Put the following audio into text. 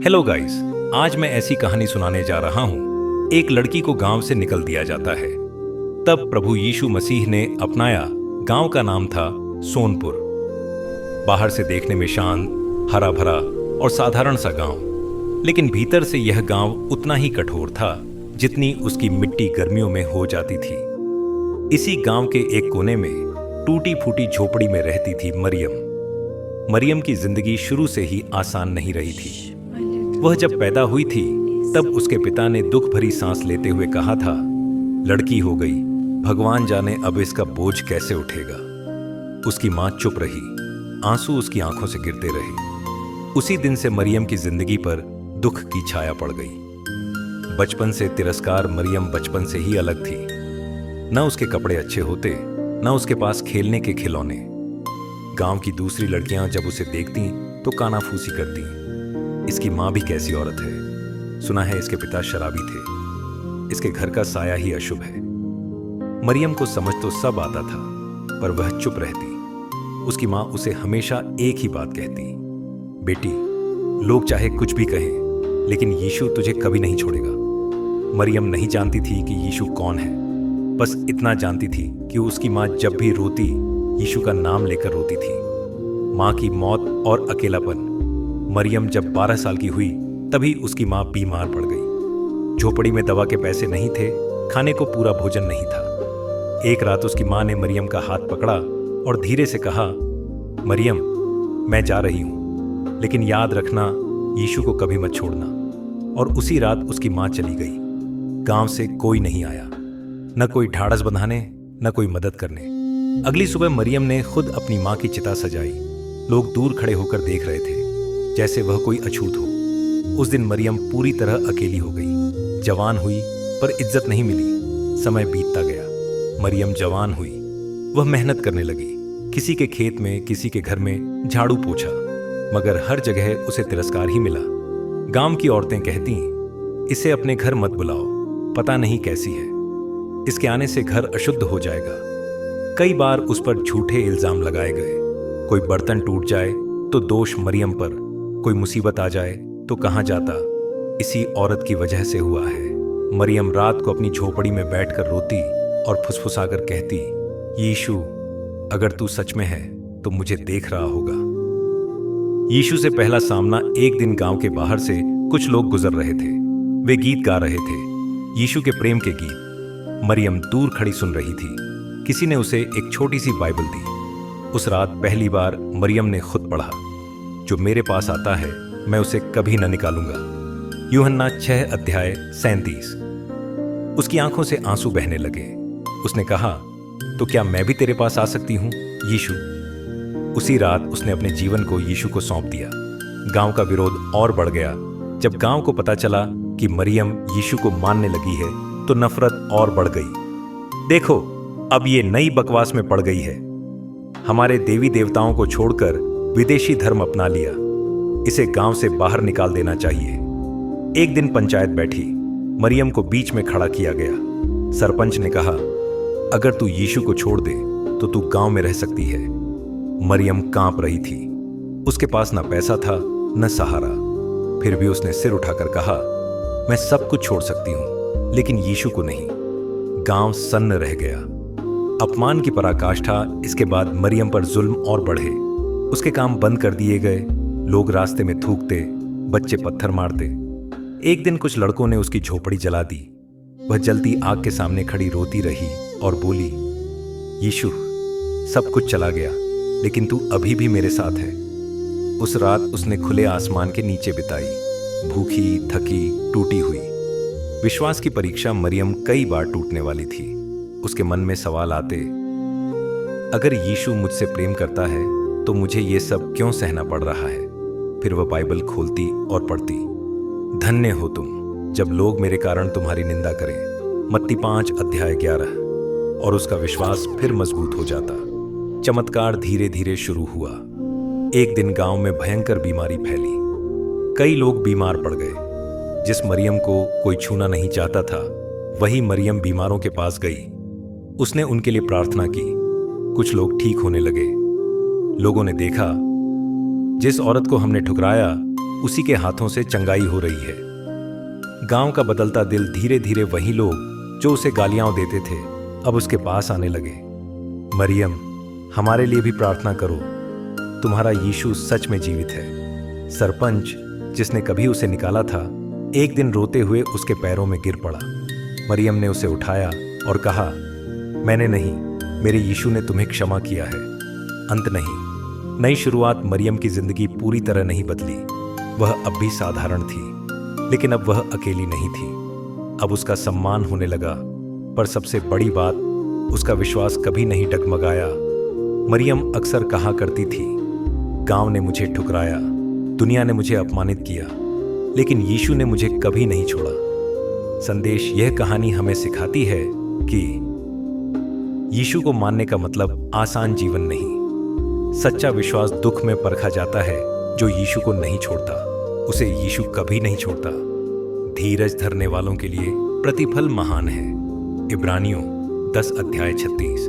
Hello guys, आज मैं ऐसी कहानी सुनाने जा रहा हूँ। एक लड़की को गांव से निकल दिया जाता है। तब प्रभु यीशु मसीह ने अपनाया। गांव का नाम था सोनपुर। बाहर से देखने में शांत, हरा भरा और साधारण सा गांव, लेकिन भीतर से यह गांव उतना ही कठोर था जितनी उसकी मिट्टी गर्मियों में हो जाती थी। इसी गांव के एक कोने में टूटी फूटी झोपड़ी में रहती थी मरियम की जिंदगी शुरू से ही आसान नहीं रही थी। वह जब पैदा हुई थी तब उसके पिता ने दुख भरी सांस लेते हुए कहा था, लड़की हो गई, भगवान जाने अब इसका बोझ कैसे उठेगा। उसकी मां चुप रही, आंसू उसकी आंखों से गिरते रहे। उसी दिन से मरियम की जिंदगी पर दुख की छाया पड़ गई। बचपन से तिरस्कार मरियम बचपन से ही अलग थी। न उसके कपड़े अच्छे होते, न उसके पास खेलने के खिलौने। गांव की दूसरी लड़कियां जब उसे देखती तो कानाफूसी करती, इसकी मां भी कैसी औरत है, सुना है इसके पिता शराबी थे, इसके घर का साया ही अशुभ है। मरियम को समझ तो सब आता था, पर वह चुप रहती। उसकी मां उसे हमेशा एक ही बात कहती, बेटी, लोग चाहे कुछ भी कहें, लेकिन यीशु तुझे कभी नहीं छोड़ेगा। मरियम नहीं जानती थी कि यीशु कौन है, बस इतना जानती थी कि उसकी मां जब भी रोती यीशु का नाम लेकर रोती थी। मां की मौत और अकेलापन। मरियम जब 12 साल की हुई तभी उसकी मां बीमार पड़ गई। झोपड़ी में दवा के पैसे नहीं थे, खाने को पूरा भोजन नहीं था। एक रात उसकी मां ने मरियम का हाथ पकड़ा और धीरे से कहा, मरियम, मैं जा रही हूं, लेकिन याद रखना यीशु को कभी मत छोड़ना। और उसी रात उसकी मां चली गई। गांव से कोई नहीं आया, न कोई ढाढ़स बंधाने, न कोई मदद करने। अगली सुबह मरियम ने खुद अपनी मां की चिता सजाई। लोग दूर खड़े होकर देख रहे थे, जैसे वह कोई अछूत हो। उस दिन मरियम पूरी तरह अकेली हो गई। जवान हुई पर इज्जत नहीं मिली। समय बीतता गया। मरियम जवान हुई। वह मेहनत करने लगी। किसी के खेत में, किसी के घर में झाड़ू पोछा, मगर हर जगह उसे तिरस्कार ही मिला। गांव की औरतें कहती, इसे अपने घर मत बुलाओ, पता नहीं कैसी है, इसके आने से घर अशुद्ध हो जाएगा। कई बार उस पर झूठे इल्जाम लगाए गए। कोई बर्तन टूट जाए तो दोष मरियम पर, कोई मुसीबत आ जाए तो कहाँ जाता, इसी औरत की वजह से हुआ है। मरियम रात को अपनी झोपड़ी में बैठकर रोती और फुसफुसाकर कहती, यीशु, अगर तू सच में है तो मुझे देख रहा होगा। यीशु से पहला सामना एक दिन गांव के बाहर से कुछ लोग गुजर रहे थे। वे गीत गा रहे थे, यीशु के प्रेम के गीत। मरियम दूर खड़ी सुन रही थी। किसी ने उसे एक छोटी सी बाइबल दी। उस रात पहली बार मरियम ने खुद पढ़ा, जो मेरे पास आता है मैं उसे कभी न निकालूंगा। यूहन्ना 6:37। उसकी आंखों से आंसू बहने लगे। उसने कहा, तो क्या मैं भी तेरे पास आ सकती हूं यीशु? उसी रात उसने अपने जीवन को यीशु को सौंप दिया। गांव का विरोध और बढ़ गया। जब गांव को पता चला कि मरियम यीशु को मानने लगी है तो नफरत और बढ़ गई। देखो, अब ये नई बकवास में पड़ गई है। हमारे देवी देवताओं को छोड़कर विदेशी धर्म अपना लिया। इसे गांव से बाहर निकाल देना चाहिए। एक दिन पंचायत बैठी। मरियम को बीच में खड़ा किया गया। सरपंच ने कहा, अगर तू यीशु को छोड़ दे तो तू गांव में रह सकती है। मरियम कांप रही थी। उसके पास न पैसा था न सहारा। फिर भी उसने सिर उठाकर कहा, मैं सब कुछ छोड़ सकती हूं, लेकिन यीशु को नहीं। गांव सन्न रह गया। अपमान की पराकाष्ठा। इसके बाद मरियम पर जुल्म और बढ़े। उसके काम बंद कर दिए गए। लोग रास्ते में थूकते, बच्चे पत्थर मारते। एक दिन कुछ लड़कों ने उसकी झोपड़ी जला दी। वह जलती आग के सामने खड़ी रोती रही और बोली, यीशु, सब कुछ चला गया, लेकिन तू अभी भी मेरे साथ है। उस रात उसने खुले आसमान के नीचे बिताई, भूखी, थकी, टूटी हुई। विश्वास की परीक्षा मरियम कई बार टूटने वाली थी। उसके मन में सवाल आते, अगर यीशु मुझसे प्रेम करता है तो मुझे ये सब क्यों सहना पड़ रहा है? फिर वह बाइबल खोलती और पढ़ती, धन्य हो तुम जब लोग मेरे कारण तुम्हारी निंदा करें। मत्ती 5:11। और उसका विश्वास फिर मजबूत हो जाता। चमत्कार धीरे धीरे शुरू हुआ। एक दिन गांव में भयंकर बीमारी फैली। कई लोग बीमार पड़ गए। जिस मरियम को कोई छूना नहीं चाहता था, वही मरियम बीमारों के पास गई। उसने उनके लिए प्रार्थना की। कुछ लोग ठीक होने लगे। लोगों ने देखा, जिस औरत को हमने ठुकराया उसी के हाथों से चंगाई हो रही है। गांव का बदलता दिल धीरे धीरे वही लोग जो उसे गालियां देते थे अब उसके पास आने लगे। मरियम, हमारे लिए भी प्रार्थना करो, तुम्हारा यीशु सच में जीवित है। सरपंच जिसने कभी उसे निकाला था एक दिन रोते हुए उसके पैरों में गिर पड़ा। मरियम ने उसे उठाया और कहा, मैंने नहीं, मेरे यीशु ने तुम्हें क्षमा किया है। अंत नहीं, नई शुरुआत। मरियम की जिंदगी पूरी तरह नहीं बदली। वह अब भी साधारण थी, लेकिन अब वह अकेली नहीं थी। अब उसका सम्मान होने लगा, पर सबसे बड़ी बात, उसका विश्वास कभी नहीं डगमगाया। मरियम अक्सर कहा करती थी, गांव ने मुझे ठुकराया, दुनिया ने मुझे अपमानित किया, लेकिन यीशु ने मुझे कभी नहीं छोड़ा। संदेश, यह कहानी हमें सिखाती है कि यीशु को मानने का मतलब आसान जीवन नहीं। सच्चा विश्वास दुख में परखा जाता है। जो यीशु को नहीं छोड़ता उसे यीशु कभी नहीं छोड़ता। धीरज धरने वालों के लिए प्रतिफल महान है। इब्रानियों 10 अध्याय 36।